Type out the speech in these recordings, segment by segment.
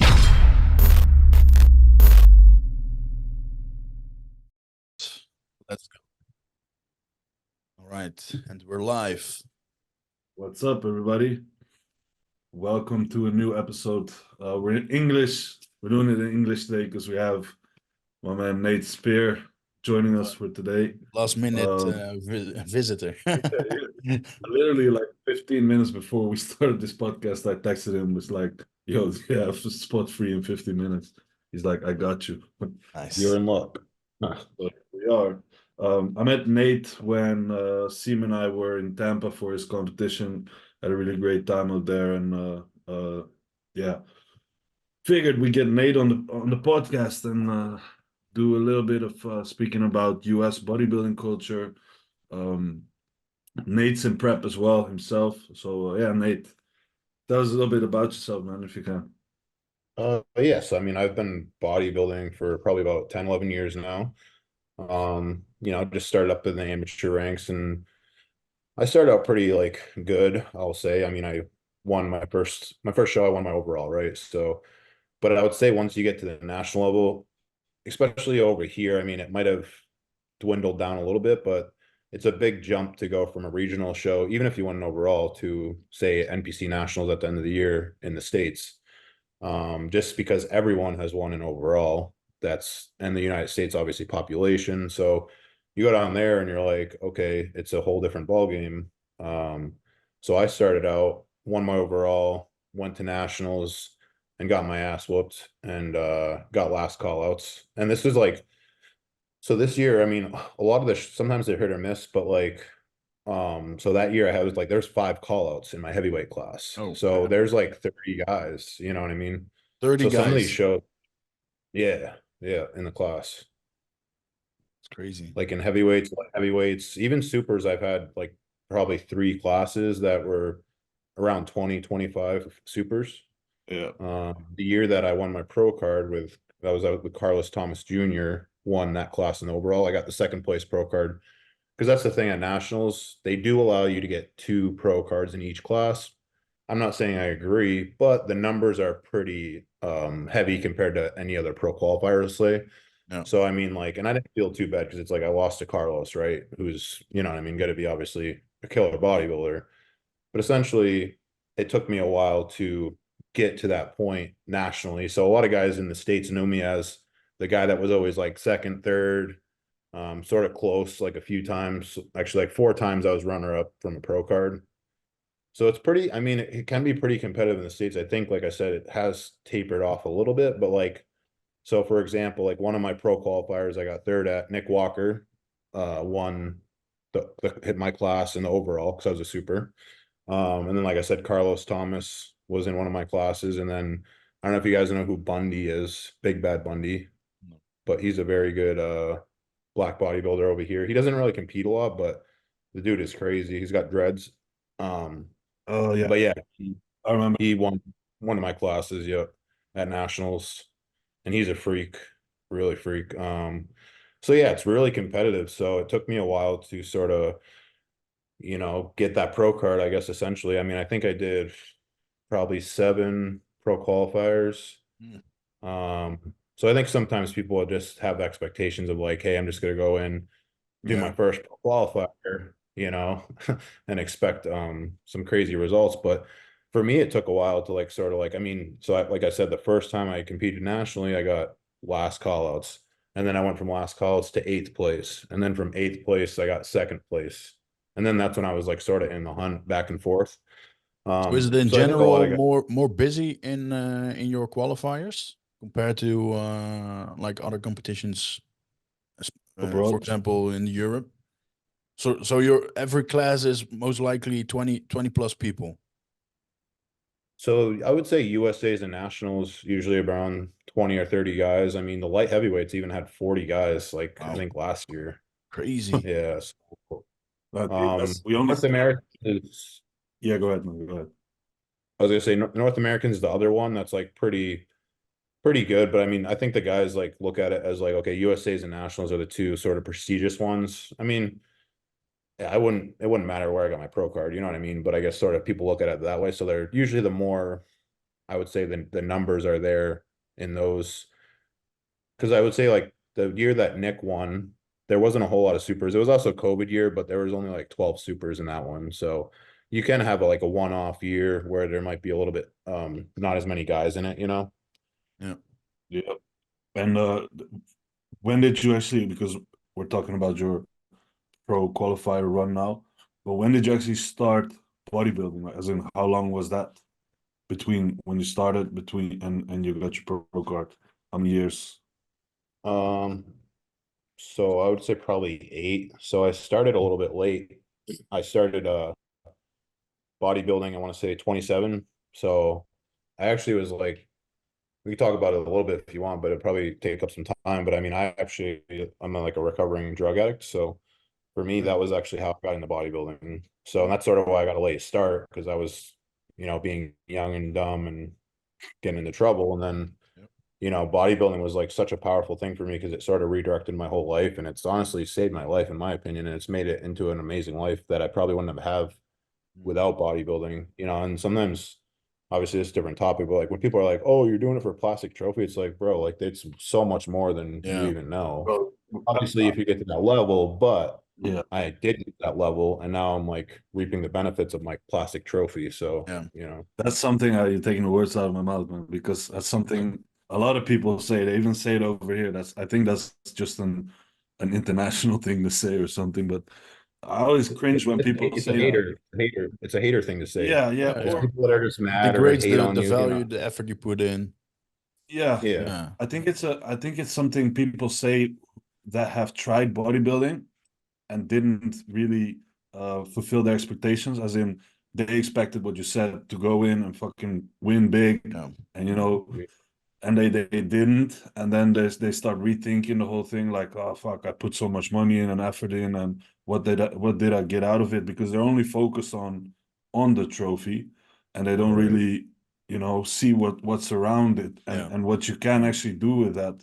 Let's go. All right, and we're live. What's up, everybody? Welcome to a new episode. We're in English. We're doing it in English today because we have my man Nate Spear joining us for today. Last minute visitor. Literally like 15 minutes before we started this podcast, I texted him, was like, yo, yeah, I have a spot free in 50 minutes. He's like, I got you. Nice. You're in luck. So we are. I met Nate when Siem and I were in Tampa for his competition. Had a really great time out there, and yeah, figured we get Nate on the podcast and do a little bit of speaking about U.S. bodybuilding culture. Nate's in prep as well himself, so yeah, Nate, tell us a little bit about yourself, man, if you can. Yes, I mean, I've been bodybuilding for probably about 10, 11 years now. Just started up in the amateur ranks, and I started out pretty like good, I'll say. I mean, I won my first show, I won my overall, right? So, but I would say once you get to the national level, especially over here, I mean, it might have dwindled down a little bit, but it's a big jump to go from a regional show, even if you won an overall, to say NPC nationals at the end of the year in the States. Just because everyone has won an overall, and the United States, obviously, population. So you go down there and you're like, okay, it's a whole different ballgame. So I started out, won my overall, went to nationals and got my ass whooped and got last call outs. And this was like, so this year, I mean, a lot of sometimes they're hit or miss, but like, so that year I was like, there's 5 call outs in my heavyweight class. Oh, so wow. There's like 30 guys, you know what I mean? 30 so guys. Some of these shows, yeah, in the class. It's crazy. Like in heavyweights, even supers, I've had like probably 3 classes that were around 20, 25 supers. Yeah. The year that I won my pro card that was out with Carlos Thomas Jr., won that class in overall. I got the 2nd place pro card. Because that's the thing at nationals, they do allow you to get 2 pro cards in each class. I'm not saying I agree, but the numbers are pretty heavy compared to any other pro qualifier, let's say. No. So I mean, like, and I didn't feel too bad because it's like I lost to Carlos, right? Who's, you know what I mean, going to be obviously a killer bodybuilder. But essentially, it took me a while to get to that point nationally. So a lot of guys in the States know me as the guy that was always like 2nd, 3rd, sort of close, like a few times, actually like 4 times I was runner up from a pro card. So it's pretty, I mean, it can be pretty competitive in the States. I think, like I said, it has tapered off a little bit, but like, so for example, like one of my pro qualifiers I got 3rd at, Nick Walker, won hit my class in the overall because I was a super. And then, like I said, Carlos Thomas was in one of my classes. And then I don't know if you guys know who Bundy is, Big Bad Bundy, but he's a very good black bodybuilder over here. He doesn't really compete a lot, but the dude is crazy. He's got dreads. Oh yeah. But yeah, I remember he won one of my classes, at nationals, and he's a freak, really freak. So yeah, it's really competitive. So it took me a while to sort of, get that pro card, I guess, essentially. I mean, I think I did probably 7 pro qualifiers. So I think sometimes people just have expectations of like, hey, I'm just going to go in, do my first pro qualifier, and expect some crazy results. But for me, it took a while to like sort of like, I mean, so like I said, the first time I competed nationally, I got last call outs. And then I went from last call outs to 8th place. And then from 8th place, I got 2nd place. And then that's when I was like sort of in the hunt back and forth. So is it in general more busy in your qualifiers compared to like other competitions, for example, in Europe? So your every class is most likely 20 plus people. So I would say USA's and nationals usually around 20 or 30 guys. I mean, the light heavyweights even had 40 guys, like I think last year. Crazy. Yeah. So, we only North America is. Yeah, go ahead, man. Go ahead. I was gonna say North American is the other one that's like pretty good, but I mean, I think the guys like look at it as like, okay, USA's and nationals are the 2 sort of prestigious ones. I mean, it wouldn't matter where I got my pro card, you know what I mean? But I guess sort of people look at it that way. So they're usually the more I would say the numbers are there in those. Because I would say like the year that Nick won, there wasn't a whole lot of supers. It was also COVID year, but there was only like 12 supers in that one. So you can have like a one-off year where there might be a little bit not as many guys in it, you know? Yeah. Yeah. And when did you actually, because we're talking about your pro qualifier run now, but when did you actually start bodybuilding? As in, how long was that between when you started and you got your pro card? How many years? So I would say probably 8. So I started a little bit late. I started bodybuilding, I want to say 27. So I actually was like, we can talk about it a little bit if you want, but it'd probably take up some time. But I mean, I'm like a recovering drug addict. So for me, that was actually how I got into bodybuilding. So that's sort of why I got a late start, because I was, being young and dumb and getting into trouble. And then, bodybuilding was like such a powerful thing for me because it sort of redirected my whole life. And it's honestly saved my life, in my opinion. And it's made it into an amazing life that I probably wouldn't have without bodybuilding, and sometimes obviously it's a different topic, but like when people are like, oh, you're doing it for a plastic trophy, it's like, bro, like it's so much more than you even know. Bro, Obviously, if you get to that level, but yeah, I did get to that level, and now I'm like reaping the benefits of my plastic trophy. So, that's something you're taking the words out of my mouth, man, because that's something a lot of people say. They even say it over here. I think that's just an international thing to say or something, but I always cringe when people it's say a hater, hater. It's a hater thing to say. Yeah, yeah. There's Or people that are just mad or Degrades hate on the you. value, the effort you put in. Yeah, Yeah. I think it's something people say that have tried bodybuilding and didn't really fulfill their expectations, as in they expected what you said, to go in and fucking win big, and and they didn't, and then they start rethinking the whole thing, like, oh fuck, I put so much money in and effort in, and what did I get out of it? Because they're only focused on the trophy, and they don't really see what's around it, and what you can actually do with that,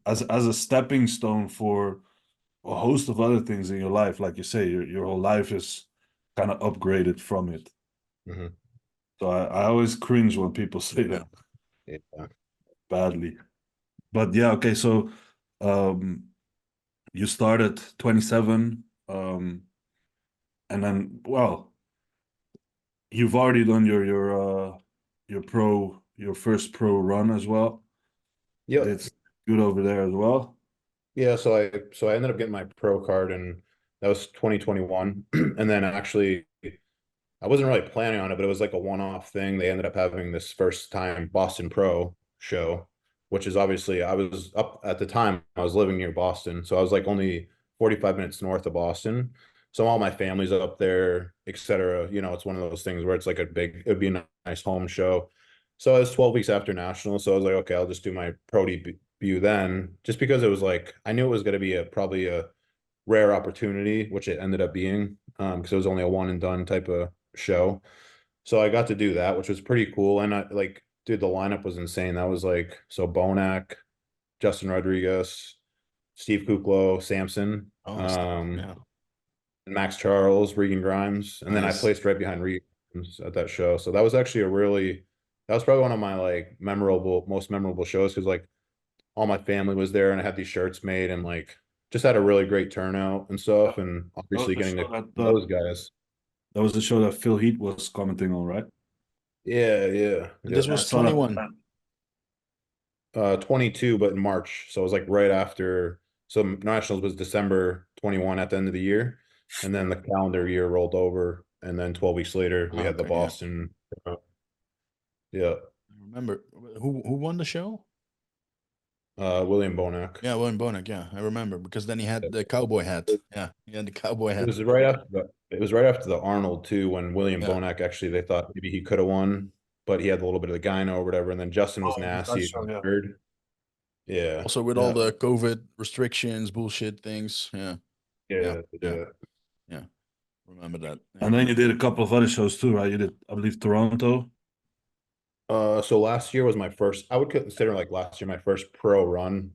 as a stepping stone for a host of other things in your life. Like you say, your whole life is kind of upgraded from it. So I always cringe when people say that. Badly. But yeah, okay, so you started 27, and then, well, you've already done your first pro run as well. Yeah, it's good over there as well. Yeah, so I ended up getting my pro card, and that was 2021. And then actually I wasn't really planning on it, but it was like a one-off thing. They ended up having this first time Boston Pro show, which is obviously, I was up at the time, I was living near Boston. So I was like only 45 minutes north of Boston. So all my family's up there, etc. It's one of those things where it's like it'd be a nice home show. So it was 12 weeks after national. So I was like, okay, I'll just do my pro debut then, just because it was like, I knew it was going to be probably a rare opportunity, which it ended up being, because it was only a one and done type of show. So I got to do that, which was pretty cool. And dude, the lineup was insane. That was like, so Bonac, Justin Rodriguez, Steve Kuklo, Samson, Max Charles, Regan Grimes. And then I placed right behind Regan Grimes at that show. So that was actually that was probably one of my like most memorable shows, because like all my family was there and I had these shirts made, and like just had a really great turnout and stuff. And obviously getting to those guys. That was the show that Phil Heath was commenting on, right? Yeah. This was 21. 22, but in March. So it was like right after. So Nationals was December 21 at the end of the year. And then the calendar year rolled over. And then 12 weeks later, we had the Boston. Yeah. I remember. Who won the show? William Bonac. Yeah, William Bonac. Yeah, I remember, because then he had the cowboy hat. Yeah, he had the cowboy hat. It was right after the Arnold too, when William Bonac, actually, they thought maybe he could have won, but he had a little bit of the gyno or whatever, and then Justin was nasty. Yeah. Also with all the COVID restrictions, bullshit things. Yeah. Remember that. Yeah. And then you did a couple of other shows too, right? You did, I believe, Toronto. So last year was my first, I would consider like last year my first pro run.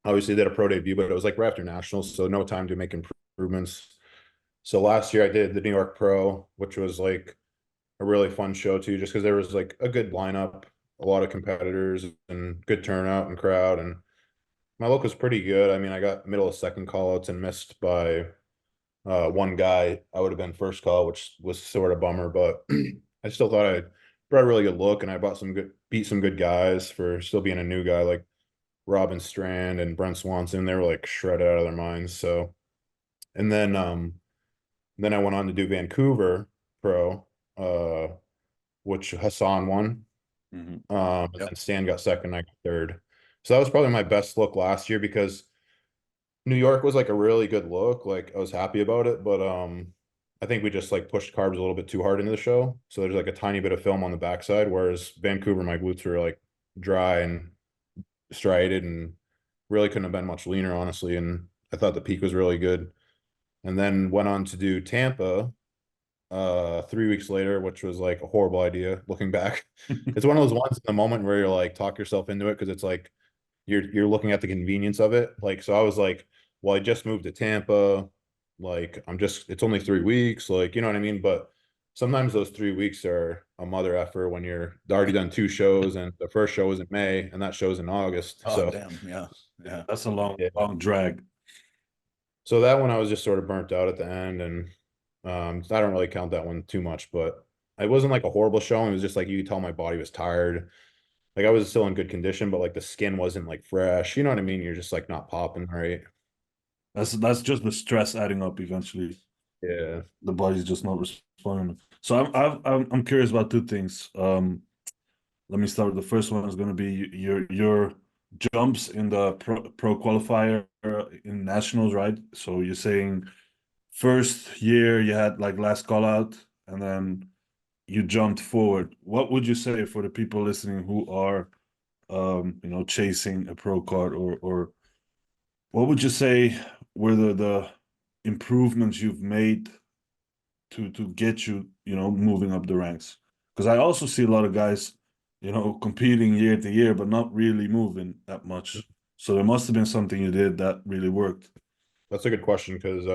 Obviously did a pro debut, but it was like right after nationals, so no time to make improvements. So last year I did the New York Pro, which was like a really fun show too, just because there was like a good lineup, a lot of competitors, and good turnout and crowd. And my look was pretty good. I mean, I got middle of second callouts and missed by one guy. I would have been first call, which was sort of bummer, but I still thought I brought a really good look, and I beat some good guys for still being a new guy, like Robin Strand and Brent Swanson. They were like shredded out of their minds. So, and then I went on to do Vancouver Pro, which Hassan won. And then Stan got second, I got third. So that was probably my best look last year, because New York was like a really good look. Like I was happy about it, but I think we just like pushed carbs a little bit too hard into the show. So there's like a tiny bit of film on the backside, whereas Vancouver, my glutes were like dry and striated and really couldn't have been much leaner, honestly. And I thought the peak was really good. And then went on to do Tampa 3 weeks later, which was like a horrible idea looking back. It's one of those ones in the moment where you're like talk yourself into it, because it's like you're looking at the convenience of it. Like, so I was like, well, I just moved to Tampa, like it's only 3 weeks, like, you know what I mean? But sometimes those 3 weeks are a mother effer when you're already done 2 shows, and the first show was in May and that show's in August. Oh, so damn, yeah. That's a long drag. So that one I was just sort of burnt out at the end, and I don't really count that one too much, but it wasn't like a horrible showing. It was just like you could tell my body was tired. Like I was still in good condition, but like the skin wasn't like fresh. You know what I mean? You're just like not popping, right? That's just the stress adding up eventually. Yeah. The body's just not responding. So I'm curious about two things. Let me start with the first one. Is going to be your jumps in the pro qualifier in nationals, right? So you're saying first year you had like last call out, and then you jumped forward. What would you say for the people listening who are chasing a pro card, or what would you say were the improvements you've made to get you moving up the ranks? Because I also see a lot of guys competing year to year but not really moving that much. So there must have been something you did that really worked. That's a good question, because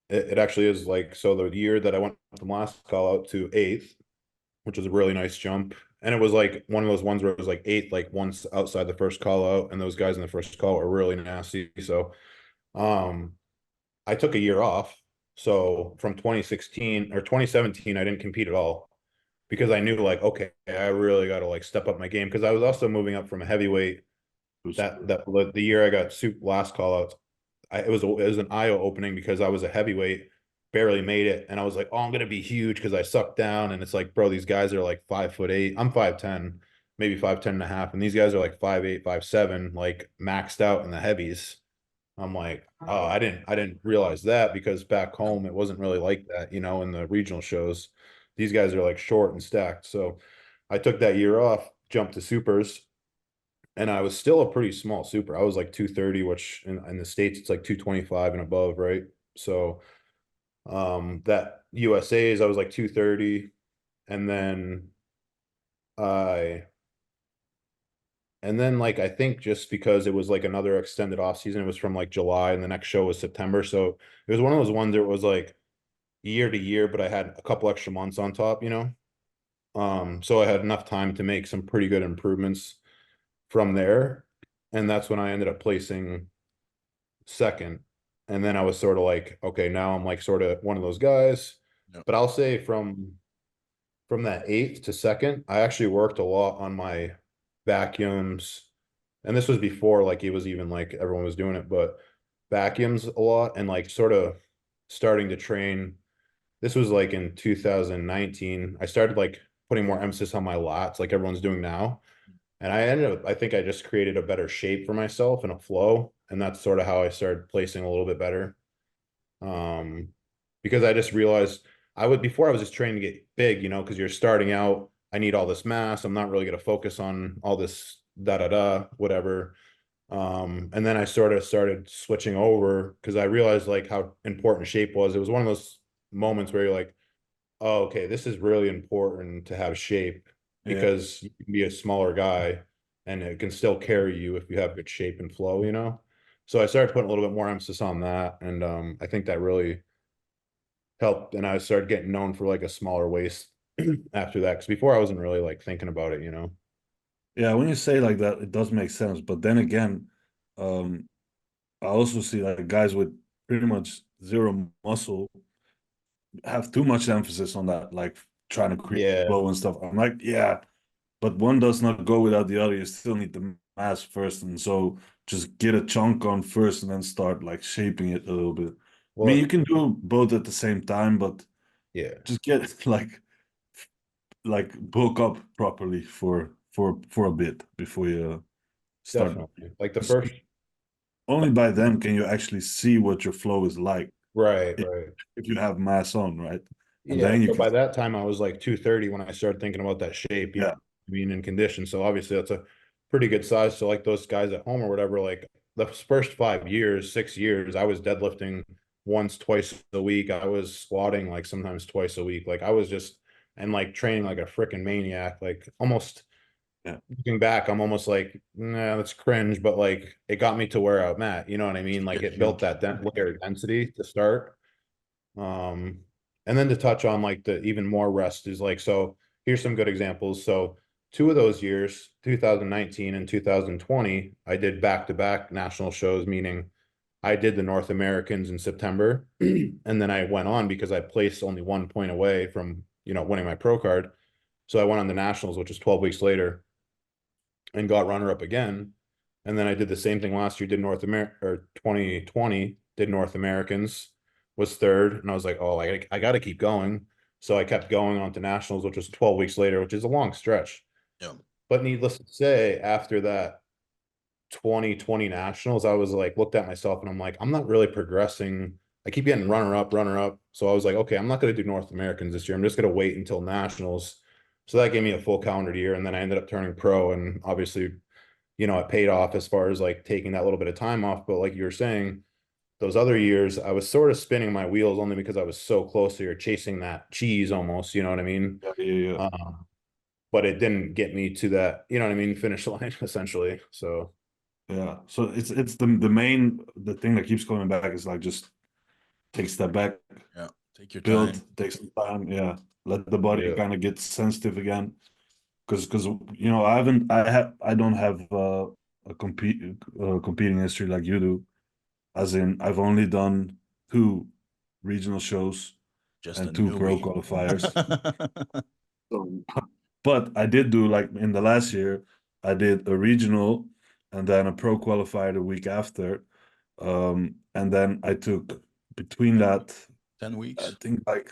it actually is like, so the year that I went from last call out to 8th, which was a really nice jump, and it was like one of those ones where it was like 8th, like once outside the first call out, and those guys in the first call were really nasty. So I took a year off. So from 2016 or 2017, I didn't compete at all, because I knew like, okay, I really got to like step up my game, because I was also moving up from a heavyweight. The year I got last call out, it was an eye opening, because I was a heavyweight, barely made it, and I was like, oh, I'm gonna be huge because I sucked down. And it's like, bro, these guys are like 5'8". I'm 5'10", maybe 5'10 and a half, and these guys are like 5'8", 5'7", like maxed out in the heavies. I'm like, oh, I didn't realize that, because back home it wasn't really like that, in the regional shows. These guys are like short and stacked. So I took that year off, jumped to supers, and I was still a pretty small super. I was like 230, which in the States it's like 225 and above, right? So that USA's I was like 230, and then I like, I think just because it was like another extended off season, it was from like July and the next show was September. So it was one of those ones that was like year to year, but I had a couple extra months on top, so I had enough time to make some pretty good improvements from there. And that's when I ended up placing second. And then I was sort of like, okay, now I'm like sort of one of those guys. Yep. But I'll say from that 8th to second, I actually worked a lot on my vacuums. And this was before like it was even like everyone was doing it, but vacuums a lot, and like sort of starting to train. This was like in 2019. I started like putting more emphasis on my lats, like everyone's doing now. And I think I just created a better shape for myself and a flow. And that's sort of how I started placing a little bit better. Because I just realized before I was just trying to get big, because you're starting out, I need all this mass. I'm not really going to focus on all this whatever. And then I sort of started switching over, because I realized like how important shape was. It was one of those moments where you're like, oh, okay, this is really important to have shape, because you can be a smaller guy and it can still carry you if you have good shape and flow. So I started putting a little bit more emphasis on that, and I think that really helped. And I started getting known for like a smaller waist after that. Because before I wasn't really like thinking about it, you know. Yeah, when you say like that, it does make sense. But then again, I also see like guys with pretty much zero muscle have too much emphasis on that, like trying to create Yeah, flow and stuff. I'm like, yeah, but one does not go without the other. You still need the mass first, and so just get a chunk on first, and then start like shaping it a little bit. I mean, well, you can do both at the same time, but yeah, just get like bulk up properly for a bit before you start. definitely. Like the first, Only by then can you actually see what your flow is like right, if, right. if you have mass on, right? And Yeah, then you so can, by that time I was like 230 when I started thinking about that shape, you know, yeah, being in condition. So obviously that's a pretty good size. So like those guys at home or whatever, like the first 5 years, 6 years, I was deadlifting once, twice a week. I was squatting like sometimes twice a week. Like I was just and like training like a freaking maniac. Like almost yeah, looking back, I'm almost like, nah, that's cringe, but like it got me to where I'm at. You know what I mean? Like get it you. built that layer of density to start. Um, and then to touch on like the even more rest is like, so here's some good examples. So 2 of those years, 2019 and 2020, I did back-to-back national shows, meaning I did the North Americans in September, and then I went on because I placed only 1 point away from, you know, winning my pro card. So I went on the nationals, which is 12 weeks later, and got runner-up again. And then I did the same thing last year, did North America or 2020, did North Americans, was third. And I was like, oh, I got to keep going. So I kept going on to nationals, which was 12 weeks later, which is a long stretch. Yeah. But needless to say, after that 2020 nationals, I was like, looked at myself and I'm like, I'm not really progressing. I keep getting runner up, runner up. So I was like, okay, I'm not going to do North Americans this year. I'm just going to wait until nationals. So that gave me a full calendar year. And then I ended up turning pro. And obviously, you know, it paid off as far as like taking that little bit of time off. But like you were saying, those other years, I was sort of spinning my wheels only because I was so close to chasing that cheese almost, you know what I mean? yeah, yeah, yeah. But it didn't get me to that, you know what I mean, finish line essentially. So Yeah. So it's the thing that keeps coming back is like just take a step back, Yeah. Take your build, time. take some time, yeah. Let the body yeah, kind of get sensitive again. Because you know, I don't have a competing history like you do. As in, I've only done 2 regional shows Just a and 2 pro newbie. qualifiers. So, but I did do like in the last year, I did a regional and then a pro qualifier the week after. And then I took between that, 10 I weeks. think like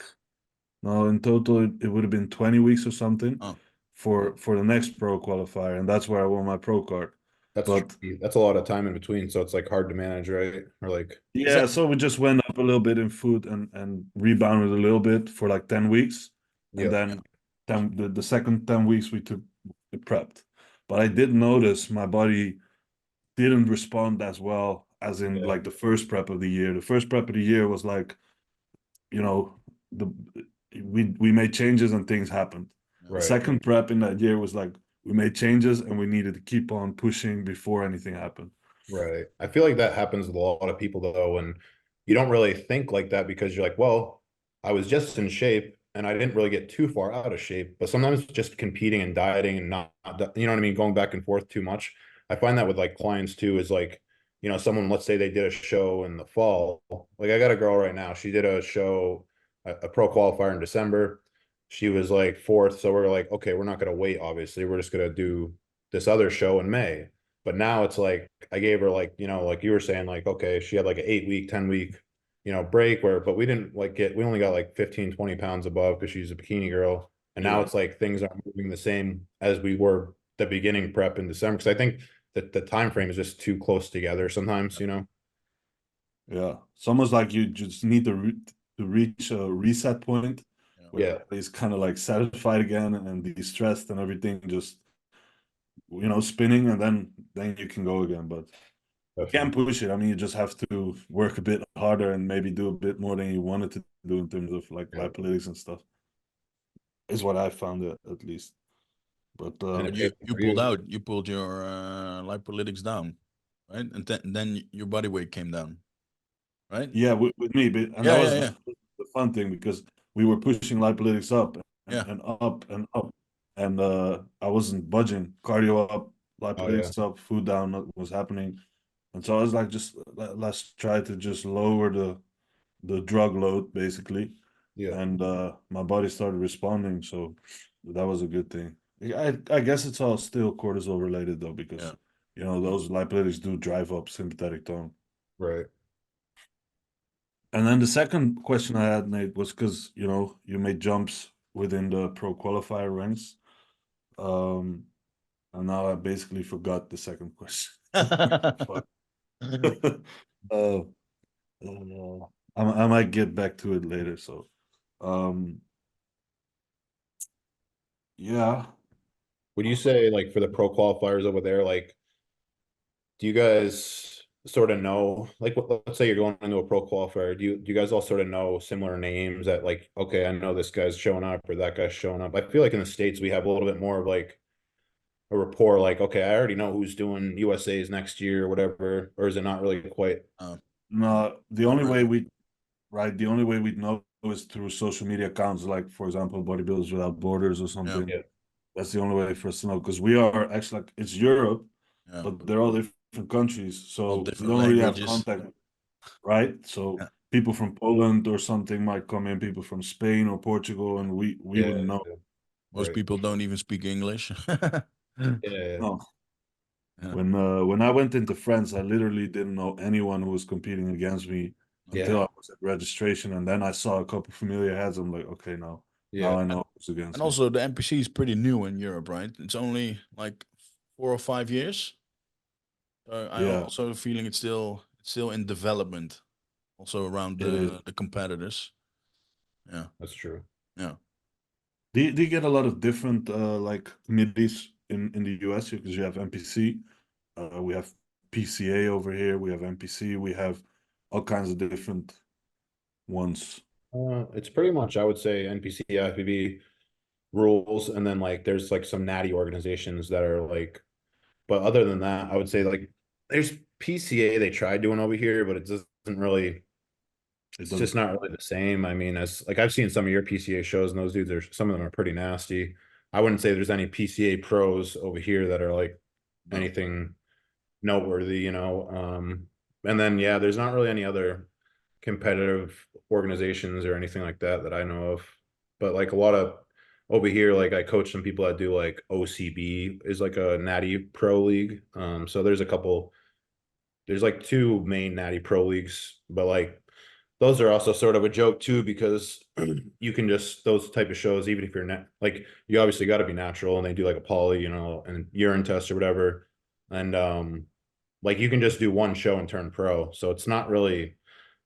no, in total it would have been 20 weeks or something Oh, for the next pro qualifier, and that's where I won my pro card. that's But tricky. That's a lot of time in between. So it's like hard to manage, right? Or like, is yeah, that so we just went up a little bit in food and rebounded a little bit for like 10 weeks. And yeah, then the second 10 weeks we took it prepped. But I did notice my body didn't respond as well as in yeah, like the first prep of the year. The first prep of the year was like, you know, the we made changes and things happened. The right. second prep in that year was like we made changes and we needed to keep on pushing before anything happened. Right. I feel like that happens with a lot of people though, and you don't really think like that because you're like, well, I was just in shape and I didn't really get too far out of shape. But sometimes just competing and dieting and not, you know what I mean, going back and forth too much. I find that with like clients too, is like, you know, someone, let's say they did a show in the fall. Like I got a girl right now, she did a show, a pro qualifier in December. She was like fourth. So we're like, okay, we're not going to wait, obviously. We're just going to do this other show in May. But now it's like I gave her like, you know, like you were saying, like, okay, she had like an 8 week, 10 week, you know, break where, but we didn't like we only got like 15, 20 pounds above because she's a bikini girl. And now Yeah. it's like things are moving the same as we were the beginning prep in December. Cause I think that the time frame is just too close together sometimes, you know? Yeah, it's almost like you just need to reach a reset point yeah. where Yeah. it's kind of like satisfied again and de-stressed and everything just spinning, and then you can go again. But you can't Definitely. push it. I mean, you just have to work a bit harder and maybe do a bit more than you wanted to do in terms of like Yeah. lipolytics and stuff. Is what I found at least. But And But it, you for pulled you, out. You pulled your lipolytics down, right? And then your body weight came down, right? yeah, with me, and Yeah, that yeah, was yeah. the fun thing because we were pushing lipolytics up, Yeah. and up and up. And I wasn't budging. Cardio up, lipolytics up, food down, nothing was happening. And so I was like, just let's try to just lower the drug load, basically. Yeah. And my body started responding, so that was a good thing. I guess it's all still cortisol related though, because you know those lipolytics do drive up sympathetic tone. Right. And then the second question I had, Nate, was because you know you made jumps within the pro qualifier ranks. And now I basically forgot the second question. Fuck. uh, I might get back to it later. So, yeah. Would you say, like, for the pro qualifiers over there, like, do you guys sort of know, like, let's say you're going into a pro qualifier, do you guys all sort of know similar names that, like, okay, I know this guy's showing up or that guy's showing up? I feel like in the States we have a little bit more of like a rapport, like, okay, I already know who's doing USA's next year or whatever, or is it not really quite? No, the only way we know is through social media accounts, like for example, Bodybuilders Without Borders or something. Yeah. That's the only way for us to know, because we are actually like, it's Europe, but they're all different countries, so we don't really have contact, right? So people from Poland or something might come in, people from Spain or Portugal, and we wouldn't know. Most people don't even speak English. No. When I went into France, I literally didn't know anyone who was competing against me until I was at registration, and then I saw a couple familiar heads. I'm like, okay, now I know who's against and me. also, the NPC is pretty new in Europe, right? It's only like 4 or 5 years. I also feeling it's still in development, also around the competitors. Yeah, that's true. Yeah. Do you get a lot of different like committees in the US? Because you have NPC, we have PCA over here, we have NPC, we have all kinds of different ones. It's pretty much, I would say, NPC, IFBB rules, and then like there's like some natty organizations that are like, but other than that, I would say like there's PCA they tried doing over here, but it doesn't really, it's just not really the same. I mean, as like I've seen some of your PCA shows, and those dudes are, some of them are pretty nasty. I wouldn't say there's any PCA pros over here that are like anything noteworthy, you know. And then there's not really any other competitive organizations or anything like that that I know of. But like a lot of over here, like I coach some people that do like OCB is like a natty pro league. So there's like 2 main natty pro leagues, but like those are also sort of a joke too, because you can just, those type of shows, even if you're not like, you obviously got to be natural, and they do like a poly, you know, and urine test or whatever. And like you can just do one show and turn pro. So it's not really,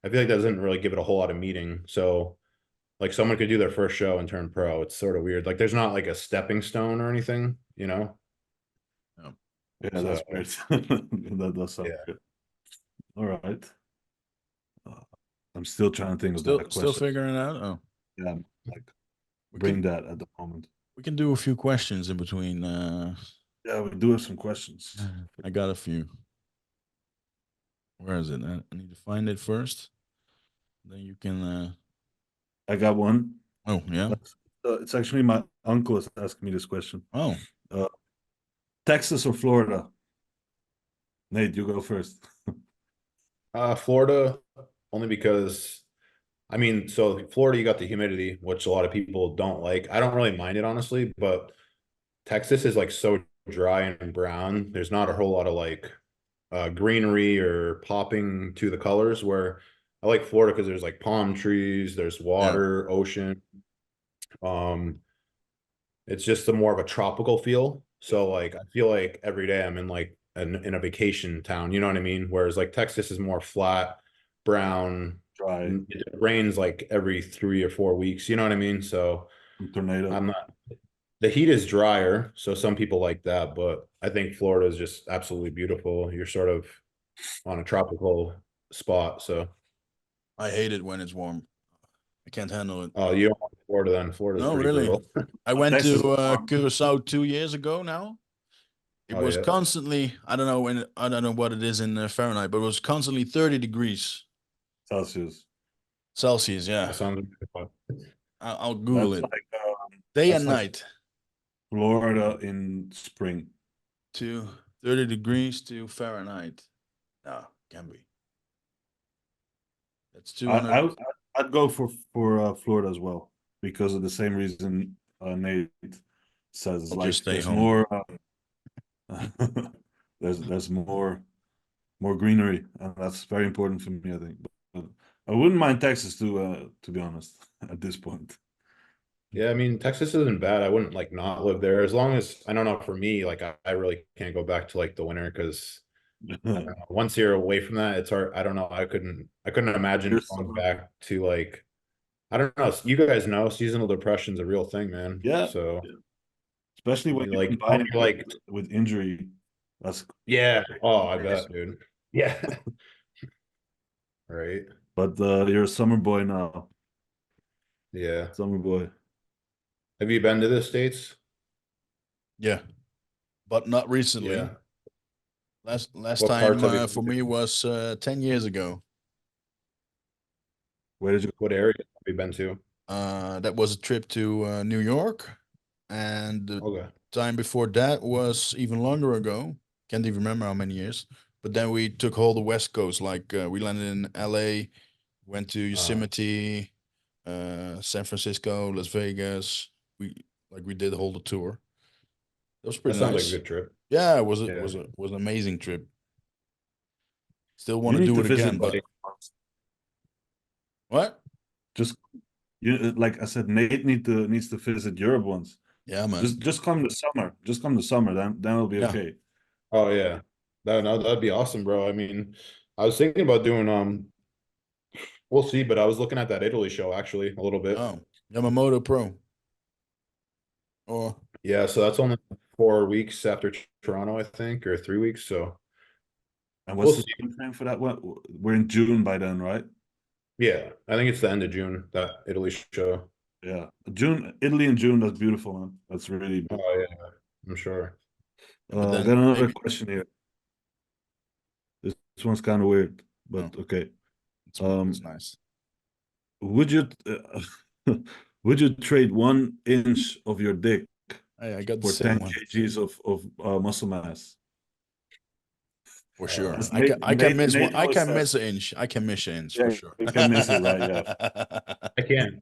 I feel like that doesn't really give it a whole lot of meaning. So like someone could do their first show and turn pro. It's sort of weird. Like there's not like a stepping stone or anything, you know? Yeah, so, that's weird. That does sound good. All right. I'm still trying to think of that question. Still figuring it out? Oh. Yeah, like bring that at the moment. We can do a few questions in between. Yeah, we do have some questions. I got a few. Where is it? I need to find it first. Then you can. I got one. Oh, yeah. It's actually my uncle is asking me this question. Oh. Texas or Florida? Nate, you go first. Florida, only because, I mean, so Florida, you got the humidity, which a lot of people don't like. I don't really mind it, honestly, but Texas is like so dry and brown. There's not a whole lot of like greenery or popping to the colors, where I like Florida because there's like palm trees, there's water, ocean. It's just a more of a tropical feel. So like I feel like every day I'm in like in a vacation town, you know what I mean? Whereas like Texas is more flat, brown, dry. It rains like every 3 or 4 weeks, you know what I mean? So tornado. I'm not, the heat is drier, so some people like that, but I think Florida is just absolutely beautiful. You're sort of on a tropical spot, so I hate it when it's warm. I can't handle it. Oh, you don't want Florida then? Florida's pretty really. brutal. I went to Curacao 2 years ago now. It was constantly, I don't know what it is in Fahrenheit, but it was constantly 30 degrees. Celsius. Celsius, yeah. That sounds I'll Google it. Like, Day That's and like night. Florida in spring. To 30 degrees to Fahrenheit. No, can be. That's 200. I'd go for Florida as well because of the same reason Nate says. It's I'll like just stay there's home. more there's more greenery, and that's very important for me, I think. But I wouldn't mind Texas to be honest, at this point. Yeah, I mean, Texas isn't bad. I wouldn't like not live there as long as I don't know. For me, like I really can't go back to like the winter because once you're away from that, it's hard. I don't know. I couldn't imagine going back to like I don't know. You guys know seasonal depression's a real thing, man. Yeah, So especially when you like combine it like with injury. That's yeah. Oh, I crazy. bet, dude. Yeah. Right. But you're a summer boy now. Yeah. Summer boy. Have you been to the States? Yeah, but not recently. Yeah. Last What parts have you time been for to? me was 10 years ago. Where did you go? What area have you been to? That was a trip to New York, and the Okay. time before that was even longer ago. Can't even remember how many years. But then we took all the West Coast. Like we landed in LA, went to Yosemite, San Francisco, Las Vegas. We did the whole tour. That was That pretty sounds like a nice. good trip. Yeah, it was Yeah. was an amazing trip. Still want You to need do to it visit, again, but buddy. what? Just you like I said, Nate needs to visit Europe once. Yeah, man. Just come the summer. Just come the summer. Then it'll be Yeah. okay. Oh yeah. That'd be awesome, bro. I mean, I was thinking about doing we'll see, but I was looking at that Italy show actually a little bit. Oh, Yamamoto Pro. Or Yeah, so that's only 4 weeks after Toronto, I think, or 3 weeks. So And we'll what's the see. time frame for that? What we're in June by then, right? Yeah, I think it's the end of June, that Italy show. Yeah, June, Italy in June. That's beautiful, man. That's really beautiful. Oh yeah, I'm sure. but I then got another maybe question here. This one's kind of weird, but oh, okay. it's nice. Would you would you trade 1 inch of your dick Hey, I got the for same 10 one kgs of muscle mass? for sure. That's I can miss one. Nate I always can says, miss an inch. I can miss an inch for yeah, sure. you can miss it, right? Yeah. I can.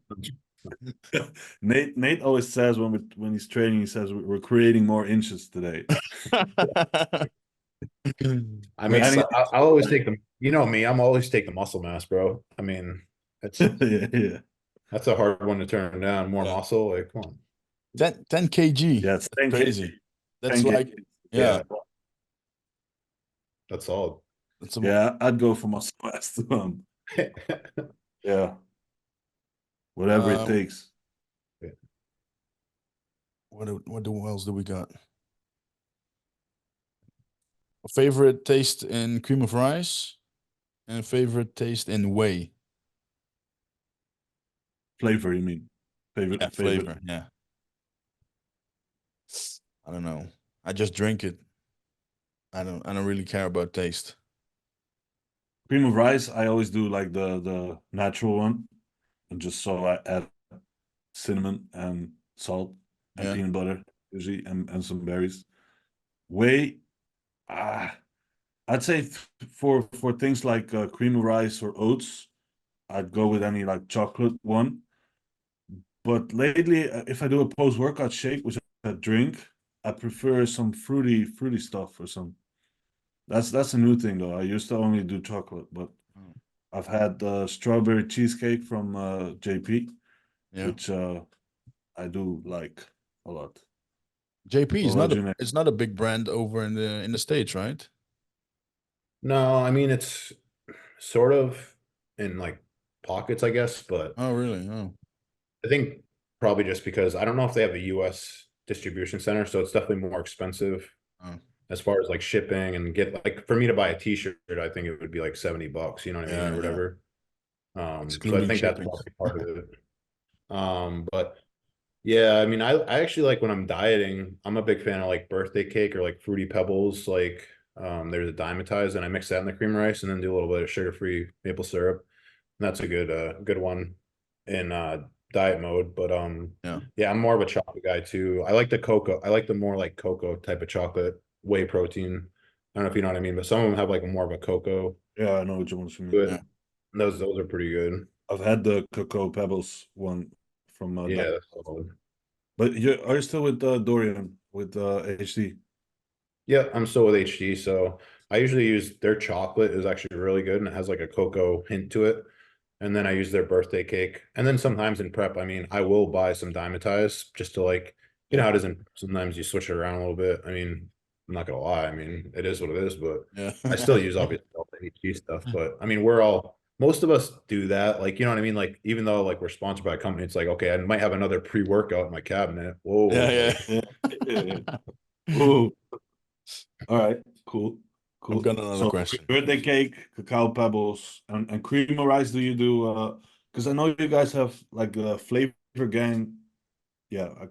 Nate always says when he's training, he says we're creating more inches today. I We're mean, adding, I'll always take them. You know me, I'm always take the muscle mass, bro. I mean, yeah. that's a hard one to turn down. More Yeah. muscle, like come on. 10 kg. Yeah, it's That's crazy. That's 10 like kgs. yeah. That's solid. That's a, Yeah, I'd go for muscle mass too. Yeah, whatever it takes. what else do we got? A favorite taste in cream of rice and a favorite taste in whey. Flavor, you mean? Yeah, flavor. Yeah. I don't know. I just drink it. I don't really care about taste. Cream of rice, I always do like the natural one, and just so I add cinnamon and salt and Yeah. peanut butter usually, and some berries. Whey, I'd say for things like cream of rice or oats, I'd go with any like chocolate one. But lately, if I do a post-workout shake, which I drink, I prefer some fruity stuff or some. That's a new thing though. I used to only do chocolate, but I've had strawberry cheesecake from JP, Yeah. which I do like a lot. JP is What not about a you, Nick? it's not a big brand over in the States, right? No, I mean it's sort of in like pockets, I guess, but Oh, really? Oh. I think probably just because I don't know if they have a US distribution center, so it's definitely more expensive Oh. as far as like shipping and get like for me to buy a t-shirt, I think it would be like $70, you know what I mean, Yeah, or yeah. whatever. So I Excluding think that's shipping. probably part of it. But yeah, I mean, I actually like when I'm dieting, I'm a big fan of like birthday cake or like fruity pebbles. Like there's a Dimetize and I mix that in the cream rice and then do a little bit of sugar-free maple syrup. And that's a good one. And diet mode, but Yeah. yeah, I'm more of a chocolate guy too. I like the cocoa. I like the more like cocoa type of chocolate, whey protein. I don't know if you know what I mean, but some of them have like more of a cocoa Yeah, I know which ones you mean. to it. Yeah. Those are pretty good. I've had the Cocoa Pebbles one from Yeah, that's solid. but are you still with Dorian with HD? Yeah, I'm still with HD, so I usually use their chocolate is actually really good and it has like a cocoa hint to it. And then I use their birthday cake. And then sometimes in prep, I mean, I will buy some Dymatize just to like, you know how it is in sometimes you switch it around a little bit. I mean, I'm not gonna lie, I mean, it is what it is, but Yeah. I still use obviously all the HD stuff. But I mean, most of us do that. Like, you know what I mean? Like, even though like we're sponsored by a company, it's like, okay, I might have another pre-workout in my cabinet. Whoa, Yeah. like, Yeah. Ooh. All right, cool. I've Cool. got another So question. birthday cake, cacao pebbles, and cream of rice. Do you do because I know you guys have like a flavor gang. Yeah, I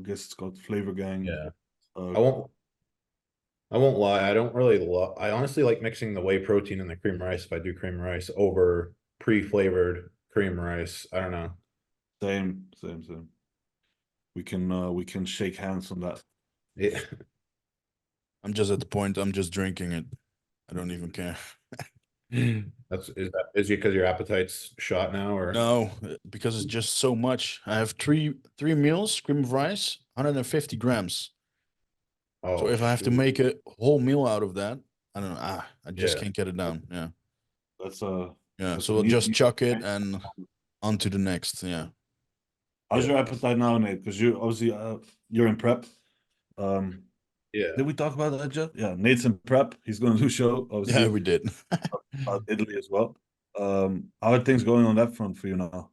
guess it's called flavor gang. yeah. Uh, I won't I won't lie. I don't really love. I honestly like mixing the whey protein and the cream rice if I do cream rice over pre-flavored cream rice. I don't know. same. We can shake hands on that. Yeah, I'm just at the point, I'm just drinking it. I don't even care. is it because your appetite's shot now or? No, because it's just so much. I have three meals, cream of rice, 150 grams. So Oh if I have to shoot. make a whole meal out of that, I don't know. I just Yeah. can't get it down. Yeah. That's Yeah. that's So an I'll just easy. chuck it and on to the next. Yeah. How's Yeah. your appetite now, Nate? Because you obviously you're in prep. Um, Yeah. did we talk about that yet? Yeah, Nate's in prep. He's going to do a show, Yeah, obviously, we did. about Italy as well. How are things going on that front for you now?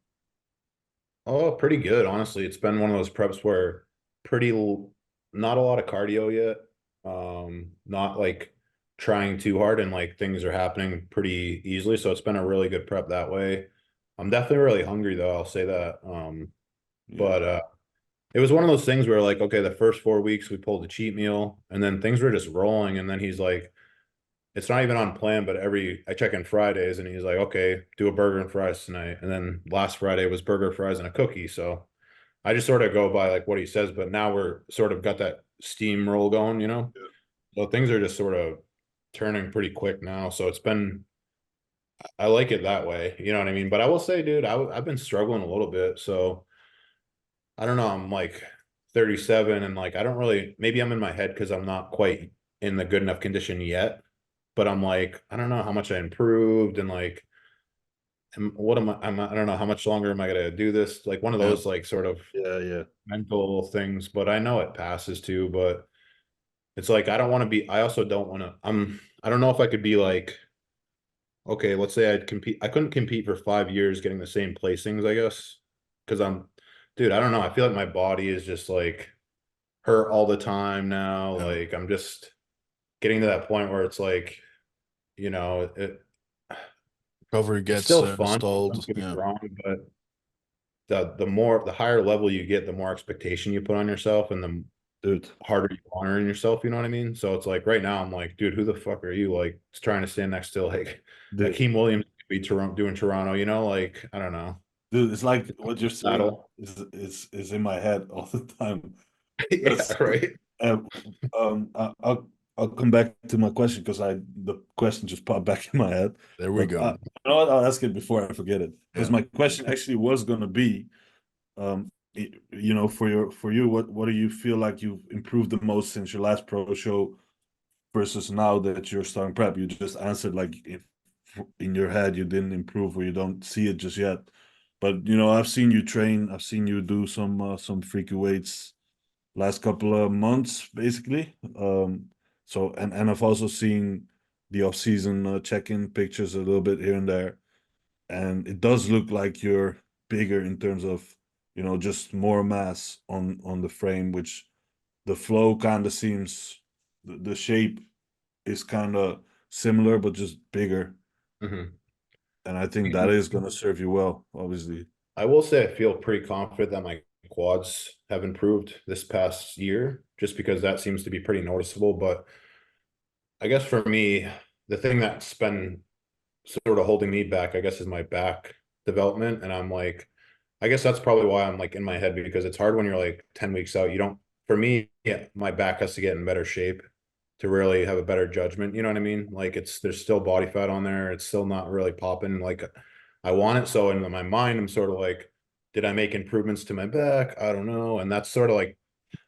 Oh, pretty good. Honestly, it's been one of those preps where not a lot of cardio yet. Not like trying too hard and like things are happening pretty easily. So it's been a really good prep that way. I'm definitely really hungry though. I'll say that. Yeah. But it was one of those things where like, okay, the first 4 weeks we pulled a cheat meal and then things were just rolling. And then he's like, it's not even on plan, but I check in Fridays and he's like, okay, do a burger and fries tonight. And then last Friday was burger, fries, and a cookie. So I just sort of go by like what he says, but now we're sort of got that steamroll going, you know? Yeah. So things are just sort of turning pretty quick now. So I like it that way. You know what I mean? But I will say, dude, I've been struggling a little bit. So I don't know. I'm like 37 and like, I don't really, maybe I'm in my head because I'm not quite in the good enough condition yet. But I'm like, I don't know how much I improved and like, what am I don't know how much longer am I gonna do this? Like one of Yeah. those like sort of Yeah. mental things, but I know it passes too, but it's like I also don't want to I don't know if I could be like, okay, let's say I couldn't compete for 5 years getting the same placings, I guess. Because dude, I don't know. I feel like my body is just like hurt all the time now. Yeah. Like I'm just getting to that point where it's like, you know, Recovery it's gets still fun, stalled. don't get me Yeah. wrong, but the higher level you get, the more expectation you put on yourself and the Dude. harder you honor in yourself, you know what I mean? So it's like right now I'm like, dude, who the fuck are you? Like trying to stand next to like Dude, Hakeem Williams be Toronto doing Toronto, you know, like I don't know. it's like what you're saying Battle. is in my head all the time. Yeah, Yes. right. I'll come back to my question because the question just popped back in my head. There we But go. you know what? I'll ask it before I forget it. Because Yeah. my question actually was gonna be, you know, for you, what do you feel like you've improved the most since your last pro show versus now that you're starting prep? You just answered like if in your head you didn't improve or you don't see it just yet. But you know, I've seen you train, I've seen you do some freaky weights last couple of months, basically. So and I've also seen the off-season check-in pictures a little bit here and there, and it does look like you're bigger in terms of, you know, just more mass on the frame, which the flow kind of seems, the shape is kind of similar but just bigger, Mhm. and I think that is going to serve you well, obviously. I will say I feel pretty confident that my quads have improved this past year, just because that seems to be pretty noticeable. But I guess for me, the thing that's been sort of holding me back, I guess, is my back development. And I'm like, I guess that's probably why I'm like in my head, because it's hard when you're like 10 weeks out. You don't, for me, yeah, my back has to get in better shape to really have a better judgment. You know what I mean? Like there's still body fat on there. It's still not really popping like I want it. So in my mind, I'm sort of like, did I make improvements to my back? I don't know. And that's sort of like,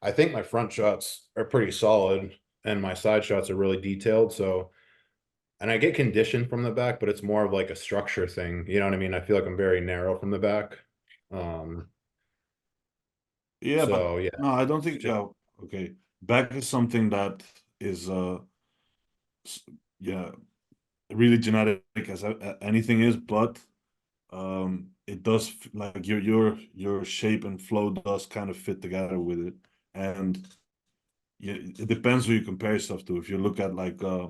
I think my front shots are pretty solid and my side shots are really detailed. So, and I get conditioned from the back, but it's more of like a structure thing. You know what I mean? I feel like I'm very narrow from the back. Um, Yeah, but so yeah, no, I don't think. Okay, back is something that is yeah, really genetic as anything is, but it does like your shape and flow does kind of fit together with it, and yeah, it depends who you compare yourself to. If you look at like a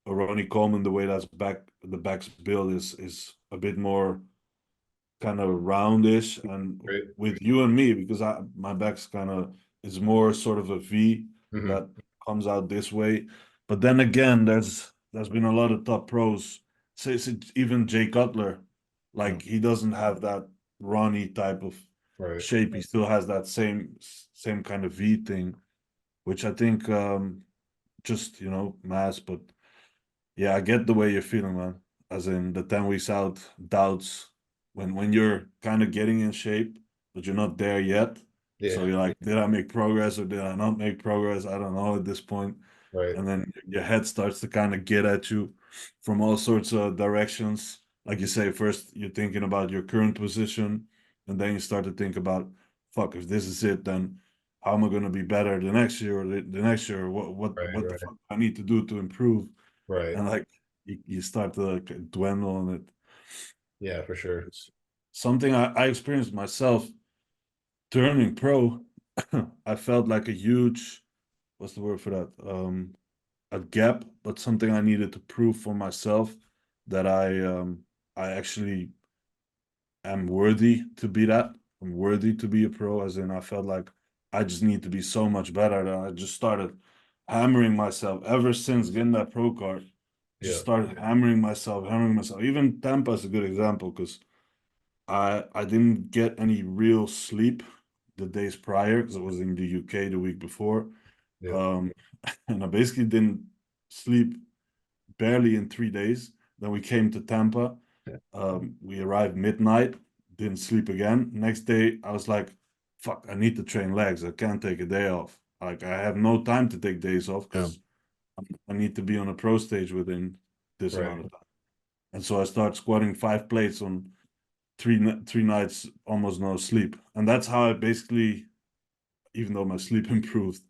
Ronnie Coleman, the way the back's build is a bit more kind of roundish, and right. with you and me, because my back's kind of is more sort of a V that comes out this way. But then again, there's been a lot of top pros. Say even Jay Cutler, like he doesn't have that Ronnie type of shape. He still has that same kind of V thing, which I think just mass. But yeah, I get the way you're feeling, man. As in the 10 weeks out doubts when you're kind of getting in shape, but you're not there yet. Yeah. So you're like, did I make progress or did I not make progress? I don't know at this point. Right. And then your head starts to kind of get at you from all sorts of directions. Like you say, first you're thinking about your current position, and then you start to think about, fuck, if this is it, then how am I going to be better the next year or the next year? What the fuck I need to do to improve? Right. And like you start to like dwindle on it. Yeah, for sure. It's something I experienced myself turning pro. I felt like a huge, what's the word for that? A gap, but something I needed to prove for myself that I actually am worthy to be that. I'm worthy to be a pro, as in I felt like I just need to be so much better that I just started hammering myself ever since getting that pro card. Just started hammering myself. Even Tampa is a good example because I didn't get any real sleep the days prior because I was in the UK the week before. And I basically didn't sleep barely in 3 days. Then we came to Tampa. We arrived midnight, didn't sleep again. Next day, I was like, fuck, I need to train legs. I can't take a day off. Like, I have no time to take days off because I need to be on a pro stage within this amount of time. And so I start squatting 5 plates on three nights, almost no sleep. And that's how I basically, even though my sleep improved,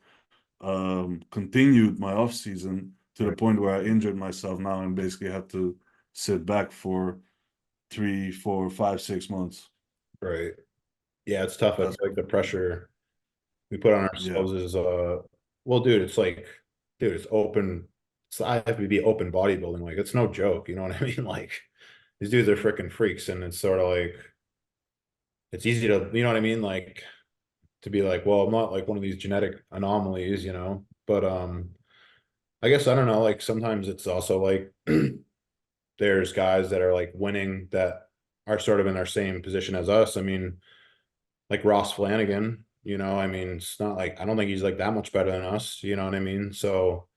continued my off season to the point where I injured myself now and basically had to sit back for 3, 4, 5, 6 months. Right. Yeah, it's tough. It's like the pressure we put on ourselves is well, dude, it's like, dude, it's open. I have to be open bodybuilding. Like, it's no joke. You know what I mean? Like, these dudes are freaking freaks, and it's sort of like it's easy to, you know what I mean? Like, to be like, well, I'm not like one of these genetic anomalies, you know. But I guess I don't know. Like, sometimes it's also like there's guys that are like winning that are sort of in our same position as us. I mean, like Ross Flanagan, you know, I mean, it's not like, I don't think he's like that much better than us, you know what I mean? So,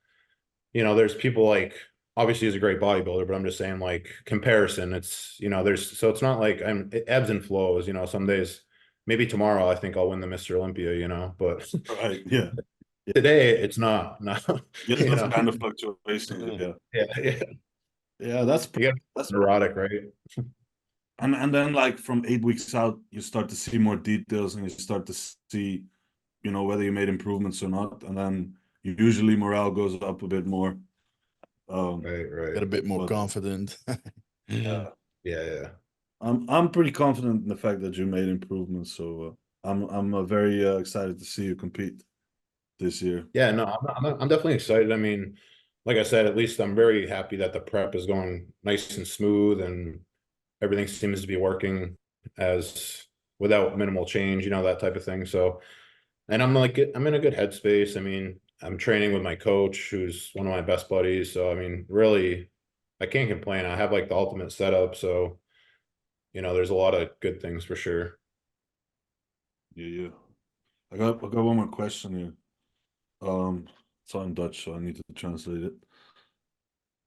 you know, there's people like, obviously he's a great bodybuilder, but I'm just saying like comparison, it's, you know, so it's not like it ebbs and flows, you know, some days, maybe tomorrow I think I'll win the Mr. Olympia, you know, but today it's not, no, you know? Kind of fluctuation. Yeah, that's neurotic, right? And then like from 8 weeks out, you start to see more details and you start to see, you know, whether you made improvements or not. And then usually morale goes up a bit more. Get a bit more confident. Yeah. I'm pretty confident in the fact that you made improvements. So I'm very excited to see you compete this year. Yeah, no, I'm definitely excited. I mean, like I said, at least I'm very happy that the prep is going nice and smooth and everything seems to be working as without minimal change, you know, that type of thing. So, and I'm like, I'm in a good headspace. I mean, I'm training with my coach, who's one of my best buddies. So, I mean, really, I can't complain. I have like the ultimate setup. So, you know, there's a lot of good things for sure. Yeah. I got one more question here. It's all in Dutch, so I need to translate it.